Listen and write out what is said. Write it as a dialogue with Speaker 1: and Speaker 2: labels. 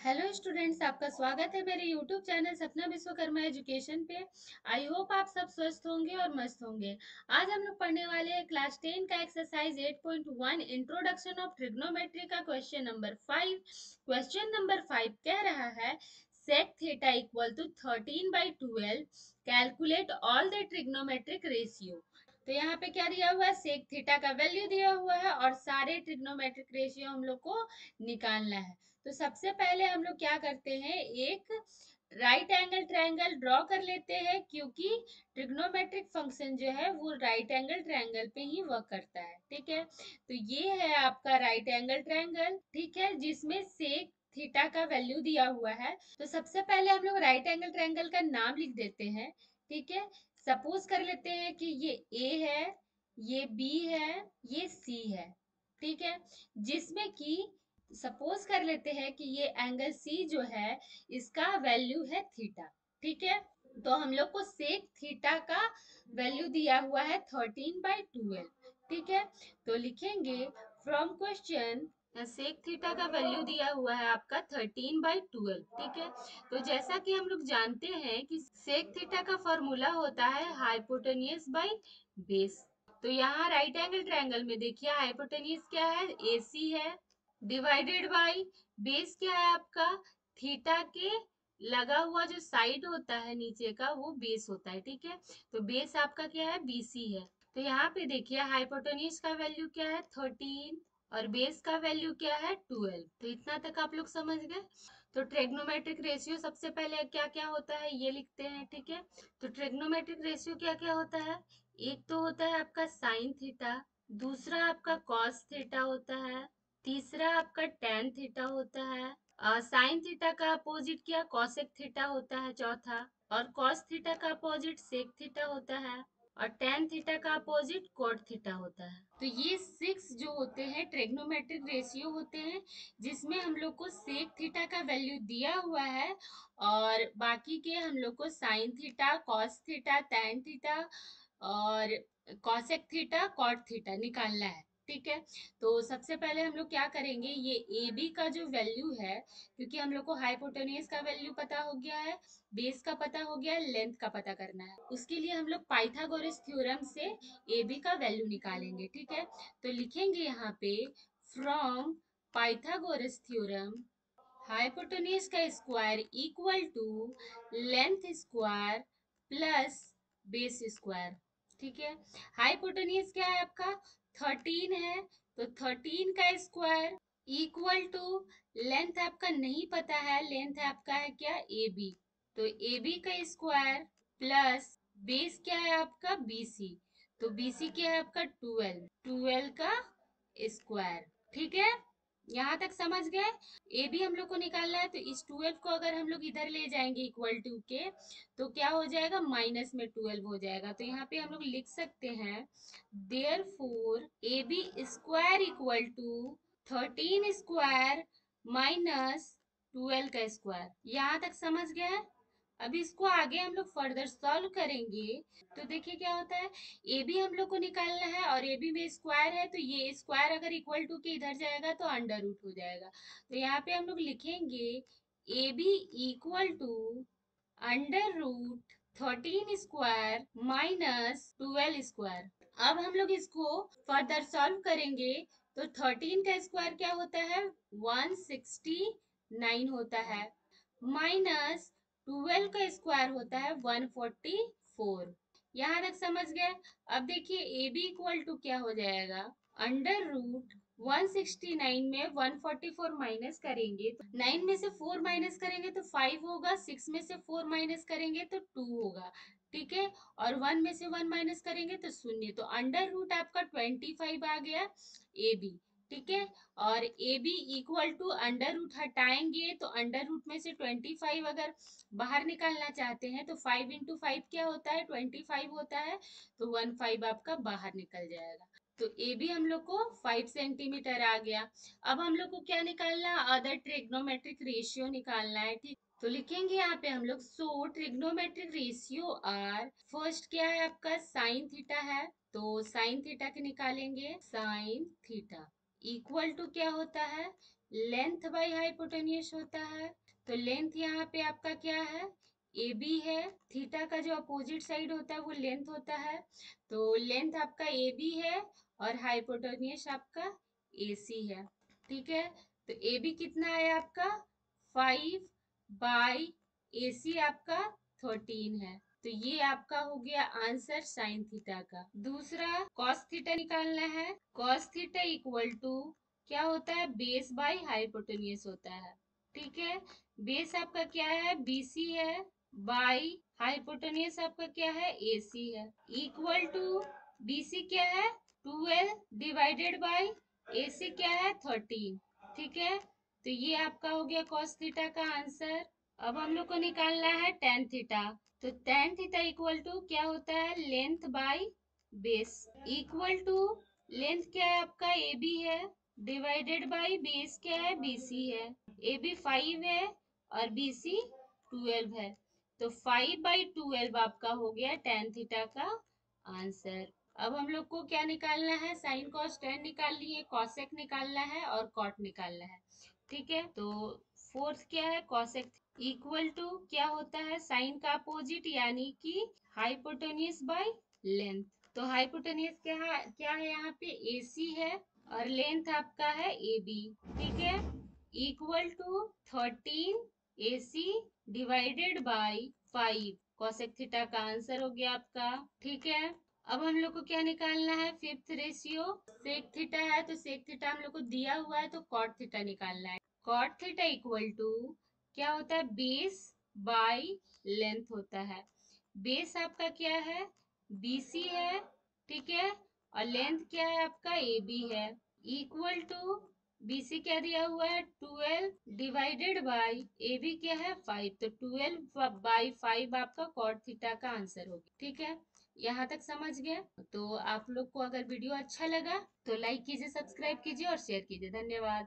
Speaker 1: Hello students, आपका स्वागत है मेरे यूट्यूब चैनल सपना विश्वकर्मा एजुकेशन पे। आई होप आप सब स्वस्थ होंगे और मस्त होंगे। आज हम लोग पढ़ने वाले हैं क्लास 10 का एक्सरसाइज 8.1 इंट्रोडक्शन ऑफ ट्रिग्नोमेट्री का क्वेश्चन नंबर 5। क्वेश्चन नंबर 5 कह रहा है sec theta equal to 13/12, calculate all the trigonometric ratio. तो यहाँ पे क्या दिया हुआ है, सेक थीटा का वैल्यू दिया हुआ है और सारे ट्रिग्नोमेट्रिक रेशियो हम लोग को निकालना है। तो सबसे पहले हम लोग क्या करते हैं, एक राइट एंगल ट्रायंगल ड्रॉ कर लेते हैं, क्योंकि ट्रिग्नोमेट्रिक फंक्शन जो है वो राइट एंगल ट्रायंगल पे ही वर्क करता है। ठीक है, तो ये है आपका राइट एंगल ट्रायंगल, ठीक है, जिसमें सेक थीटा का वैल्यू दिया हुआ है। तो सबसे पहले हम लोग राइट एंगल ट्रायंगल का नाम लिख देते हैं। ठीक है, सपोज कर लेते हैं कि ये ए है, ये बी है, ये सी है। ठीक है, जिसमें कि सपोज कर लेते हैं कि ये एंगल सी जो है इसका वैल्यू है थीटा। ठीक है, तो हम लोग को सेक थीटा का वैल्यू दिया हुआ है 13/12। ठीक है, तो लिखेंगे फ्रॉम क्वेश्चन सेक थीटा का वैल्यू दिया हुआ है आपका 13/12। ठीक है, तो जैसा कि हम लोग जानते हैं कि सेक थीटा का फॉर्मूला होता है हाइपोटेनियस बाई बेस। तो यहाँ राइट एंगल ट्रायंगल में देखिए हाइपोटेनियस क्या है, AC है, डिवाइडेड बाई बेस क्या है आपका, थीटा के लगा हुआ जो साइड होता है नीचे का वो बेस होता है। ठीक है, तो बेस आपका क्या है, BC है। तो यहाँ पे देखिए हाइपोटेन्यूज का वैल्यू क्या है 13 और बेस का वैल्यू क्या है 12। तो इतना तक आप लोग समझ गए। तो ट्रिग्नोमेट्रिक रेशियो सबसे पहले क्या क्या होता है ये लिखते हैं। ठीक है, तो ट्रिग्नोमेट्रिक रेशियो क्या क्या होता है, एक तो होता है आपका साइन थीटा, दूसरा आपका कॉस थीटा होता है, तीसरा आपका टेन थीटा होता है, साइन थीटा का अपोजिट क्या कॉसेक थीटा होता है चौथा, और कॉस थीटा का अपोजिट सेक थीटा होता है, और टेन थीटा का अपोजिट कोट थीटा होता है। तो ये 6 जो होते हैं ट्रिग्नोमेट्रिक रेशियो होते हैं, जिसमें हम लोग को सेक थीटा का वैल्यू दिया हुआ है और बाकी के हम लोग को sine theta, cos theta, tan theta और कॉसेक थीटा, कॉट थीटा निकालना है। ठीक है, तो सबसे पहले हम लोग क्या करेंगे, ये ए बी का जो वैल्यू है, क्योंकि हम लोग को हाइपोटेनियस का वैल्यू पता हो गया है, बेस का पता हो गया है, लेंथ का पता करना है, उसके लिए हम लोग पाइथागोरस थ्योरम से ए बी का वैल्यू निकालेंगे। ठीक है, तो लिखेंगे यहाँ पे फ्रॉम पाइथागोरस थ्योरम हाइपोटेन्यूज का square equal to length square plus base square. ठीक है, हाइपोटेन्यूज क्या है आपका 13 है, तो 13 का स्क्वायर इक्वल टू लेंथ आपका नहीं पता है, लेंथ आपका है क्या ए बी, तो ए बी का स्क्वायर प्लस बेस क्या है आपका BC, तो BC क्या है आपका 12, 12 का स्क्वायर। ठीक है, यहाँ तक समझ गए। ए भी हम लोग को निकालना है, तो इस 12 को अगर हम लोग इधर ले जाएंगे इक्वल टू के, तो क्या हो जाएगा, माइनस में 12 हो जाएगा। तो यहाँ पे हम लोग लिख सकते हैं therefore A B square equal to 13 square minus 12 का स्क्वायर। यहाँ तक समझ गए। अभी इसको आगे हम लोग फर्दर सॉल्व करेंगे, तो देखिए क्या होता है, ए बी हम लोग को निकालना है और ए बी में स्क्वायर है, तो ये स्क्वायर अगर इक्वल टू के इधर जाएगा तो अंडर रूट हो जाएगा। तो यहाँ पे हम लोग लिखेंगे A B equal to under root 13 square minus 12 square. अब हम लोग इसको फर्दर सॉल्व करेंगे, तो 13 का स्क्वायर क्या होता है 169 होता है, माइनस 12 का स्क्वायर होता है 144। यहाँ तक समझ गए। अब देखिए ए बी इक्वल टू क्या हो जाएगा, अंडर रूट 169 में 144 माइनस करेंगे तो 9 में से 4 माइनस करेंगे तो 5 होगा, 6 में से 4 माइनस करेंगे तो 2 होगा। ठीक है, और 1 में से 1 माइनस करेंगे तो शून्य, तो अंडर रूट आपका 25 आ गया ए बी। ठीक है, और A B equal to under root हटाएंगे तो अंडर रूट में से 25 अगर बाहर निकालना चाहते हैं तो 5 इंटू 5 क्या होता है 25 होता है, तो 15 आपका बाहर निकल जाएगा। तो ए बी हम लोग को 5 सेंटीमीटर आ गया। अब हम लोग को क्या निकालना, अदर ट्रिग्नोमेट्रिक रेशियो निकालना है। ठीक, तो लिखेंगे यहाँ पे हम लोग सो ट्रिग्नोमेट्रिक रेशियो आर, फर्स्ट क्या है आपका साइन थीटा है, तो साइन थीटा के निकालेंगे, साइन थीटा इक्वल टू क्या होता है लेंथ बाई हाइपोटेन्यूज होता है। तो लेंथ यहाँ पे आपका क्या है, ए बी है। थीटा का जो अपोजिट साइड होता है वो लेंथ होता है। तो लेंथ आपका ए बी है और हाइपोटेन्यूज आपका ए सी है। ठीक है, तो ए बी कितना है आपका 5 बाई ए सी आपका 13 है। तो ये आपका हो गया आंसर साइन थीटा का। दूसरा कॉस थीटा निकालना है। कॉस थीटा इक्वल टू क्या होता है, बेस बाई हाइपोटेन्यूज होता है। ठीक है, बेस आपका क्या है बीसी है, बाई हाइपोटेन्यूज आपका क्या है एसी है, इक्वल टू बीसी क्या है 12 डिवाइडेड बाई एसी क्या है 13। ठीक है, तो ये आपका हो गया cos थीटा का आंसर। अब हम लोग को निकालना है tan थीटा। तो tan थीटा इक्वल टू क्या होता है length by base, equal to length क्या है आपका ए बी है डिवाइडेड बाई बेस क्या है बीसी है। ए बी 5 है और बी सी 12 है। तो 5/12 आपका हो गया tan थीटा का आंसर। अब हम लोग को क्या निकालना है, साइन कॉस टेन निकाल लिए, कॉसेक निकालना है और कॉट निकालना है। ठीक है, तो फोर्थ क्या है कॉसेक इक्वल टू क्या होता है साइन का अपोजिट यानी कि हाइपोटेन्यूज बाय लेंथ। तो हाइपोटेन्यूज क्या है यहाँ पे AC है और लेंथ आपका है AB। ठीक है, equal to 13 AC divided by 5 cosec theta का आंसर हो गया आपका। ठीक है, अब हम लोग को क्या निकालना है फिफ्थ रेशियो। सेक थीटा है तो सेक थीटा हम लोग को दिया हुआ है तो कॉट थीटा निकालना है। कॉट थीटा इक्वल टू क्या होता है बेस बाई लेंथ होता है। बेस आपका क्या है BC है। ठीक है, और लेंथ क्या है आपका AB है, इक्वल टू BC क्या दिया हुआ है 12 डिवाइडेड बाई AB क्या है 5। तो 12/5 आपका कॉट थीटा का आंसर होगा। ठीक है, यहाँ तक समझ गए। तो आप लोग को अगर वीडियो अच्छा लगा तो लाइक कीजिए, सब्सक्राइब कीजिए और शेयर कीजिए। धन्यवाद।